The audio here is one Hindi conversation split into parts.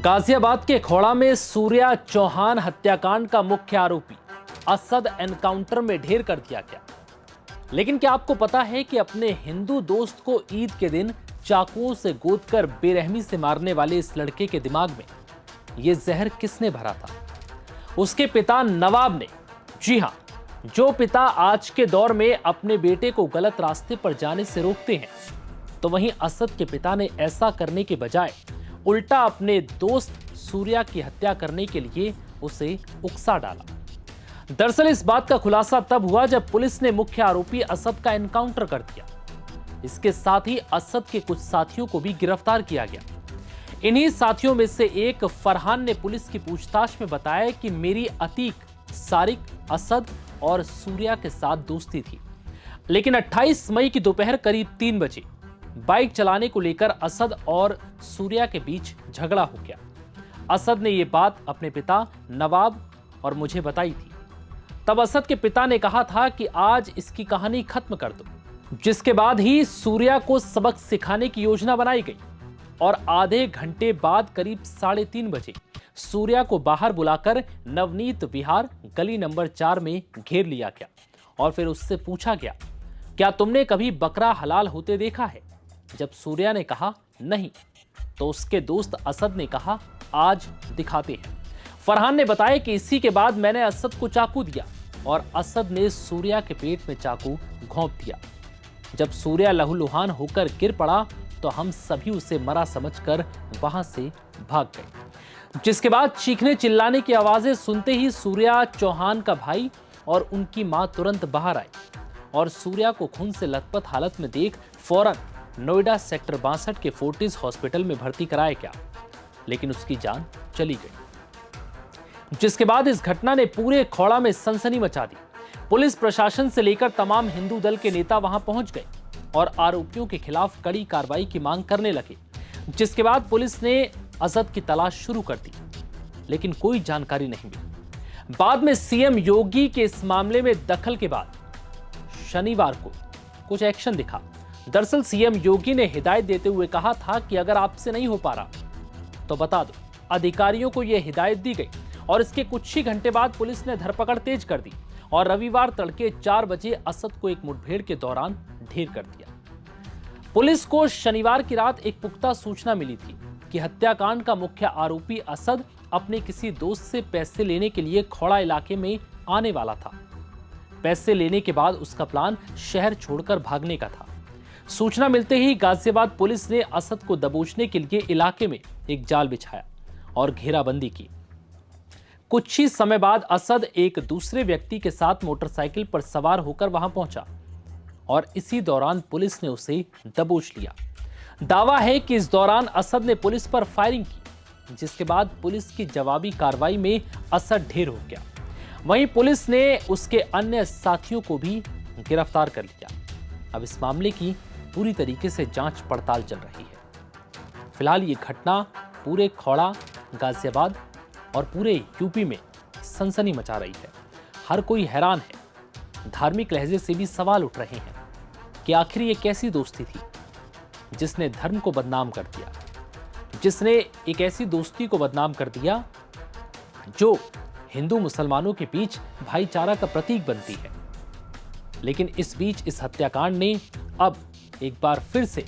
गाजियाबाद के खोड़ा में सूर्या चौहान हत्याकांड का मुख्य आरोपी असद एनकाउंटर में ढेर कर दिया गया। लेकिन क्या आपको पता है कि अपने हिंदू दोस्त को ईद के दिन चाकुओं से गोदकर बेरहमी से मारने वाले इस लड़के के दिमाग में यह जहर किसने भरा था? उसके पिता नवाब ने। जी हां, जो पिता आज के दौर में अपने बेटे को गलत रास्ते पर जाने से रोकते हैं, तो वहीं असद के पिता ने ऐसा करने के बजाय उल्टा अपने दोस्त सूर्या की हत्या करने के लिए उसे उकसा डाला। दरअसल इस बात का खुलासा तब हुआ जब पुलिस ने मुख्य आरोपी असद का एनकाउंटर कर दिया। इसके साथ ही असद के कुछ साथियों को भी गिरफ्तार किया गया। इन्हीं साथियों में से एक फरहान ने पुलिस की पूछताछ में बताया कि मेरी अतीक, सारिक, असद और सूर्या के साथ दोस्ती थी, लेकिन 28 मई की दोपहर करीब 3 बजे बाइक चलाने को लेकर असद और सूर्या के बीच झगड़ा हो गया। असद ने यह बात अपने पिता नवाब और मुझे बताई थी। तब असद के पिता ने कहा था कि आज इसकी कहानी खत्म कर दो, जिसके बाद ही सूर्या को सबक सिखाने की योजना बनाई गई और आधे घंटे बाद करीब 3:30 बजे सूर्या को बाहर बुलाकर नवनीत विहार गली नंबर 4 में घेर लिया गया और फिर उससे पूछा गया, क्या तुमने कभी बकरा हलाल होते देखा है? जब सूर्या ने कहा नहीं, तो उसके दोस्त असद ने कहा आज दिखाते हैं। फरहान ने बताया कि इसी के बाद मैंने असद को चाकू दिया और असद ने सूर्या के पेट में चाकू घोंप दिया। जब सूर्या लहूलुहान होकर गिर पड़ा तो हम सभी उसे मरा समझकर वहां से भाग गए। जिसके बाद चीखने चिल्लाने की आवाजें सुनते ही सूर्या चौहान का भाई और उनकी मां तुरंत बाहर आई और सूर्या को खून से लथपथ हालत में देख फौरन नोएडा सेक्टर 62 के फोर्टिस हॉस्पिटल में भर्ती कराया गया, लेकिन उसकी जान चली गई। जिसके बाद इस घटना ने पूरे खोड़ा में सनसनी मचा दी। पुलिस प्रशासन से लेकर तमाम हिंदू दल के नेता वहां पहुंच गए और आरोपियों के खिलाफ कड़ी कार्रवाई की मांग करने लगे। जिसके बाद पुलिस ने असद की तलाश शुरू कर दी, लेकिन कोई जानकारी नहीं मिली। बाद में सीएम योगी के इस मामले में दखल के बाद शनिवार को कुछ एक्शन दिखा। दरअसल सीएम योगी ने हिदायत देते हुए कहा था कि अगर आपसे नहीं हो पा रहा तो बता दो। अधिकारियों को यह हिदायत दी गई और इसके कुछ ही घंटे बाद पुलिस ने धरपकड़ तेज कर दी और रविवार तड़के 4 बजे असद को एक मुठभेड़ के दौरान ढेर कर दिया। पुलिस को शनिवार की रात एक पुख्ता सूचना मिली थी कि हत्याकांड का मुख्य आरोपी असद अपने किसी दोस्त से पैसे लेने के लिए खोड़ा इलाके में आने वाला था। पैसे लेने के बाद उसका प्लान शहर छोड़कर भागने का था। सूचना मिलते ही गाजियाबाद पुलिस ने असद को दबोचने के लिए इलाके में एक जाल बिछाया और घेराबंदी की। कुछ ही समय बाद असद एक दूसरे व्यक्ति के साथ मोटरसाइकिल पर सवार होकर वहां पहुंचा और इसी दौरान पुलिस ने उसे दबोच लिया। दावा है कि इस दौरान असद ने पुलिस पर फायरिंग की, जिसके बाद पुलिस की जवाबी कार्रवाई में असद ढेर हो गया। वहीं पुलिस ने उसके अन्य साथियों को भी गिरफ्तार कर लिया। अब इस मामले की पूरी तरीके से जांच पड़ताल चल रही है। फिलहाल ये घटना पूरे खोड़ा, गाजियाबाद और पूरे यूपी में सनसनी मचा रही है। हर कोई हैरान है। धार्मिक लहजे से भी सवाल उठ रहे हैं कि आखिर ये कैसी दोस्ती थी जिसने धर्म को बदनाम कर दिया, जिसने एक ऐसी दोस्ती को बदनाम कर दिया जो हिंदू मुसलमानों के बीच भाईचारा का प्रतीक बनती है। लेकिन इस बीच इस हत्याकांड ने अब एक बार फिर से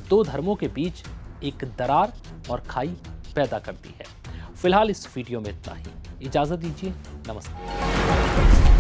दो धर्मों के बीच एक दरार और खाई पैदा कर दी है। फिलहाल इस वीडियो में इतना ही। इजाजत दीजिए। नमस्कार।